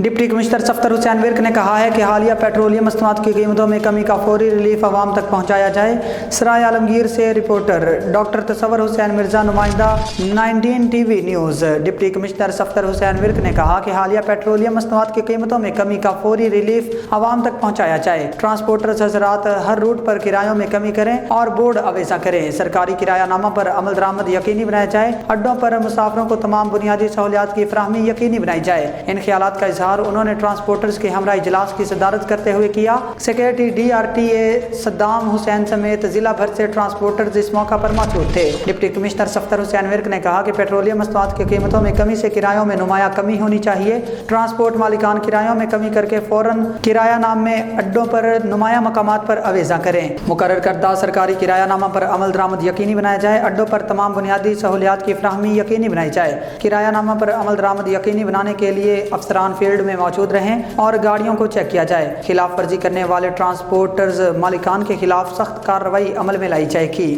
Deputy commissioner Safdar Hussain Virk ने कहा है कि हालिया पेट्रोलियम मसनूआत की कीमतों में कमी का फौरी रिलीफ आवाम तक पहुँचाया जाए। सराय आलमगीर से रिपोर्टर डॉक्टर तसव्वुर हुसैन मिर्जा, नुमाइंदा 19 TV news. Deputy commissioner Safdar Hussain Virk ने कहा कि हालिया पेट्रोलियम मसनूआत की कीमतों में कमी का फौरी रिलीफ आवाम तक पहुँचाया जाए। ट्रांसपोर्टर्स हजरात हर रूट पर किरायों में कमी करें और बोर्ड अवेजा करें। सरकारी किरायानामा पर अमल दरामद यकीनी बनाया जाए। अड्डों पर मुसाफिरों को तमाम बुनियादी सहूलियात की फराहमी यकीनी बनाई जाए। इन ख्यालात का इजहार उन्होंने ट्रांसपोर्टर्स के हमरा इजलास की सदारत करते हुए किया। सेक्रेटरी DRTA सद्दाम हुसैन समेत जिला भर से ट्रांसपोर्टर्स इस मौका पर मौजूद थे। डिप्टी कमिश्नर सफ्तर हुसैन विर्क ने कहा कि पेट्रोलियम मसनूआत की कीमतों में कमी से किरायों में नुमाया कमी होनी चाहिए। ट्रांसपोर्ट मालिकान किरायों में कमी करके फौरन किरायानामे अड्डों पर नुमाया मकामात पर अवेजा करें। मुकर्रर करदा सरकारी किरायानामा पर अमल दरामद यकीनी बनाया जाए। अड्डों पर तमाम बुनियादी सहूलियात की फराहमी यकीनी बनाई जाए। किरायानामा पर अमल दरामद यकीनी बनाने के लिए अफसरान फील्ड में मौजूद रहें और गाड़ियों को चेक किया जाए। खिलाफ वर्जी करने वाले ट्रांसपोर्टर्स मालिकान के खिलाफ सख्त कार्रवाई अमल में लाई जाएगी।